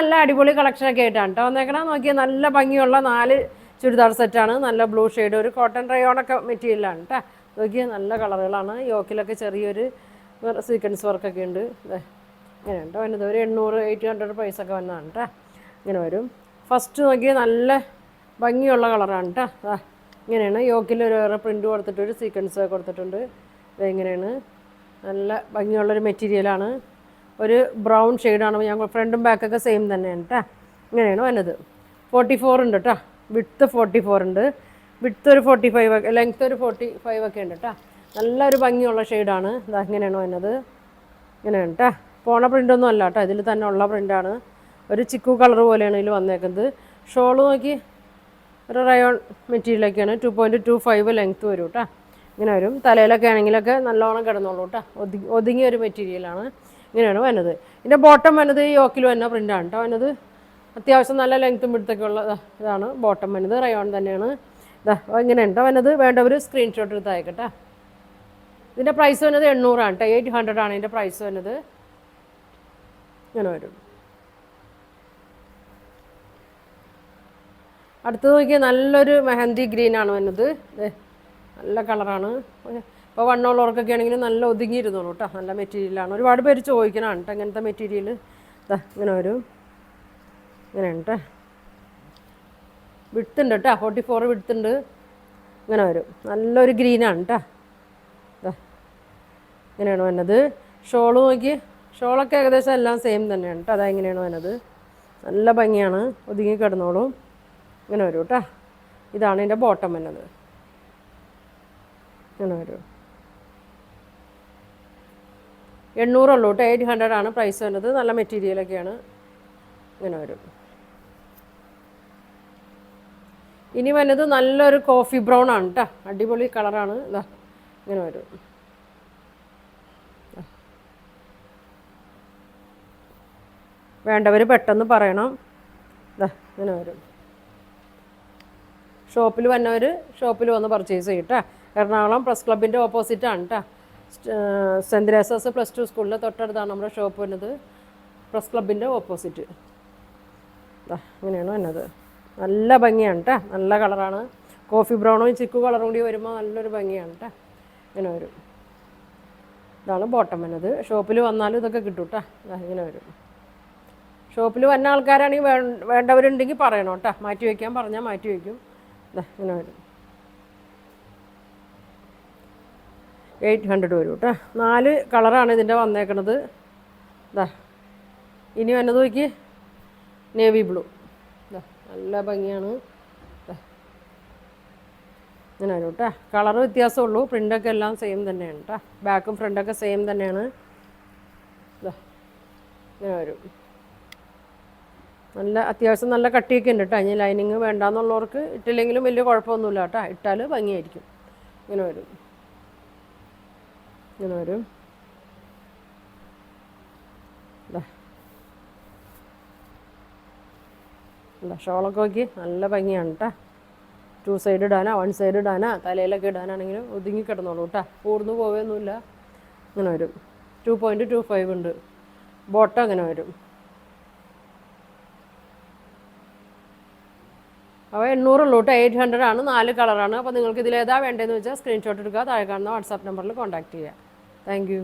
നല്ല അടിപൊളി കളക്ഷനൊക്കെ ആയിട്ടാണ് കേട്ടോ വന്നേക്കണം. നോക്കിയാൽ നല്ല ഭംഗിയുള്ള 4 ചുരിദാർ സെറ്റാണ്. നല്ല ബ്ലൂ ഷെയ്ഡ്, ഒരു കോട്ടൺ റയോണൊക്കെ മെറ്റീരിയലാണ് കേട്ടോ. നോക്കിയാൽ നല്ല കളറുകളാണ്. യോക്കിലൊക്കെ ചെറിയൊരു സീക്വൻസ് വർക്കൊക്കെ ഉണ്ട്. ഇങ്ങനെ കേട്ടോ വന്നത് ഒരു 800 പ്രൈസൊക്കെ വന്നതാണ് കേട്ടോ. ഇങ്ങനെ വരും. ഫസ്റ്റ് നോക്കിയാൽ നല്ല ഭംഗിയുള്ള കളറാണ് കേട്ടോ. ഇങ്ങനെയാണ് യോക്കിൽ ഒരു വേറെ പ്രിൻറ്റ് കൊടുത്തിട്ട് ഒരു സീക്വൻസ് കൊടുത്തിട്ടുണ്ട്. ഇങ്ങനെയാണ് നല്ല ഭംഗിയുള്ളൊരു മെറ്റീരിയലാണ്. ഒരു ബ്രൗൺ ഷെയ്ഡാണ്. ഞാൻ ഫ്രണ്ടും ബാക്കൊക്കെ സെയിം തന്നെയാണ് കേട്ടോ. ഇങ്ങനെയാണ് വന്നത്. 44 ഉണ്ട് കേട്ടോ. വിഡ്ത്ത് 44 ഉണ്ട്. വിഡ്ത്ത് ഒരു 45, ലെങ്ത്ത് ഒരു 45 ഒക്കെ ഉണ്ട് കേട്ടോ. നല്ലൊരു ഭംഗിയുള്ള ഷെയ്ഡാണ്. ഇതാ ഇങ്ങനെയാണ് വന്നത്. ഇങ്ങനെയാണ് കേട്ടോ. പോണ പ്രിൻ്റൊന്നും അല്ല കേട്ടോ, ഇതിൽ തന്നെ ഉള്ള പ്രിൻ്റാണ്. ഒരു ചിക്കു കളർ പോലെയാണ് ഇതിൽ വന്നേക്കുന്നത്. ഷോള് നോക്കി ഒരു റയോൺ മെറ്റീരിയലൊക്കെയാണ്. 2.25 ലെങ്ത്ത് വരും കേട്ടോ. ഇങ്ങനെ വരും. തലയിലൊക്കെ ആണെങ്കിലൊക്കെ നല്ലോണം കിടന്നോളൂ കേട്ടോ. ഒതുങ്ങിയ ഒരു മെറ്റീരിയലാണ്. ഇങ്ങനെയാണ് വന്നത്. ഇതിൻ്റെ ബോട്ടം വന്നത് യോക്കിൽ വന്ന പ്രിൻ്റാണ് കേട്ടോ വന്നത്. അത്യാവശ്യം നല്ല ലെങ്ത്തും വിടുത്തൊക്കെ ഉള്ള ഇതാണ് ബോട്ടം വന്നത്. റയോൺ തന്നെയാണ്. ഇതാ ഇങ്ങനെയുണ്ടോ വന്നത്. വേണ്ടവർ സ്ക്രീൻഷോട്ട് എടുത്ത് അയക്കട്ടെ. ഇതിൻ്റെ പ്രൈസ് വന്നത് 800 ആണ് കേട്ടോ. 800 ആണ് ഇതിൻ്റെ പ്രൈസ് വന്നത്. ഇങ്ങനെ വരും. അടുത്ത് നോക്കിയാൽ നല്ലൊരു മെഹന്തി ഗ്രീനാണ് വന്നത്. നല്ല കളറാണ്. ഇപ്പോൾ വണ്ണമുള്ളവർക്കൊക്കെ ആണെങ്കിലും നല്ല ഒതുങ്ങിയിരുന്നോളൂ കേട്ടോ. നല്ല മെറ്റീരിയലാണ്. ഒരുപാട് പേര് ചോദിക്കണതാണ് കേട്ടോ ഇങ്ങനത്തെ മെറ്റീരിയൽ. ഇതാ ഇങ്ങനെ വരും. ഇങ്ങനെയാണ് കേട്ടോ. വിഡ്ത്തുണ്ട് കേട്ടോ. 44 വിഡ്ത്തുണ്ട്. ഇങ്ങനെ വരും. നല്ലൊരു ഗ്രീനാണ് കേട്ടോ. ഇതാ ഇങ്ങനെയാണ് വന്നത്. ഷോള് നോക്കി. ഷോളൊക്കെ ഏകദേശം എല്ലാം സെയിം തന്നെയാണ് കേട്ടോ. അതാ ഇങ്ങനെയാണ് വന്നത്. നല്ല ഭംഗിയാണ്. ഒതുങ്ങി കിടന്നോളും. ഇങ്ങനെ വരും കേട്ടോ. ഇതാണ് ഇതിൻ്റെ ബോട്ടം വന്നത്. ഇങ്ങനെ വരും. 800 ഉള്ളൂ കേട്ടോ. 800 ആണ് പ്രൈസ് വന്നത്. നല്ല മെറ്റീരിയലൊക്കെയാണ്. ഇങ്ങനെ വരും. ഇനി വന്നത് നല്ലൊരു കോഫി ബ്രൗൺ ആണ് കേട്ടോ. അടിപൊളി കളറാണ്. ഇതാ ഇങ്ങനെ വരും. വേണ്ടവർ പെട്ടെന്ന് പറയണം. ഇതാ ഇങ്ങനെ വരും. ഷോപ്പിൽ വന്നവർ ഷോപ്പിൽ വന്ന് പർച്ചേസ് ചെയ്യട്ടോ. എറണാകുളം പ്രസ് ക്ലബിൻ്റെ ഓപ്പോസിറ്റാണ് കേട്ടോ. സെൻറ്റ് തെരേസാസ് +2 സ്കൂളിൻ്റെ തൊട്ടടുത്താണ് നമ്മുടെ ഷോപ്പ് വന്നത്. പ്രസ് ക്ലബിൻ്റെ ഓപ്പോസിറ്റ്. ഇങ്ങനെയാണ് വന്നത്. നല്ല ഭംഗിയാണ് കേട്ടോ. നല്ല കളറാണ്. കോഫി ബ്രൗണും ചിക്കു കളറും കൂടി വരുമ്പോൾ നല്ലൊരു ഭംഗിയാണ് കേട്ടോ. ഇങ്ങനെ വരും. ഇതാണ് ബോട്ടം വന്നത്. ഷോപ്പിൽ വന്നാലും ഇതൊക്കെ കിട്ടും കേട്ടോ. ഇങ്ങനെ വരും. ഷോപ്പിൽ വന്ന ആൾക്കാരാണെങ്കിൽ വേണ്ടവരുണ്ടെങ്കിൽ പറയണം കേട്ടോ. മാറ്റി വയ്ക്കാൻ പറഞ്ഞാൽ മാറ്റി വയ്ക്കും. ഇങ്ങനെ വരും. 800 വരും കേട്ടോ. 4 കളറാണ് ഇതിൻ്റെ വന്നേക്കണത്. ഇതാ ഇനി വന്നത് നോക്കി. Navy blue. നല്ല ഭംഗിയാണ്. ഇങ്ങനെ വരും കേട്ടോ. കളറ് വ്യത്യാസമുള്ളൂ. പ്രിൻ്റൊക്കെ എല്ലാം സെയിം തന്നെയാണ് കേട്ടോ. ബാക്കും ഫ്രണ്ടൊക്കെ സെയിം തന്നെയാണ്. ഇങ്ങനെ വരും. നല്ല അത്യാവശ്യം നല്ല കട്ടിയൊക്കെ ഉണ്ട് കേട്ടോ. ഇനി ലൈനിങ് വേണ്ടാന്നുള്ളവർക്ക് ഇട്ടില്ലെങ്കിലും വലിയ കുഴപ്പമൊന്നുമില്ല കേട്ടോ. ഇട്ടാൽ ഭംഗിയായിരിക്കും. ഇങ്ങനെ വരും. ഇങ്ങനെ വരും. ഷോളൊക്കെ നോക്കി നല്ല ഭംഗിയാണ് കേട്ടോ. 2 സൈഡ് ഇടാനാ 1 സൈഡ് ഇടാനാ തലയിലൊക്കെ ഇടാനാണെങ്കിലും ഒതുങ്ങി കിടന്നോളൂ കേട്ടോ. കൂർന്നു പോവുകയൊന്നുമില്ല. ഇങ്ങനെ വരും. 2.25 ഉണ്ട്. ബോട്ടം അങ്ങനെ വരും. അപ്പോൾ 800 ഉള്ളൂ കേട്ടോ. 800 ആണ്. 4 കളറാണ്. അപ്പോൾ നിങ്ങൾക്ക് ഇതിലേതാ വേണ്ടതെന്ന് വെച്ചാൽ സ്ക്രീൻഷോട്ട് എടുക്കുക. താഴെ കാണുന്ന വാട്സാപ്പ് നമ്പറിൽ കോൺടാക്റ്റ് ചെയ്യുക. Thank you.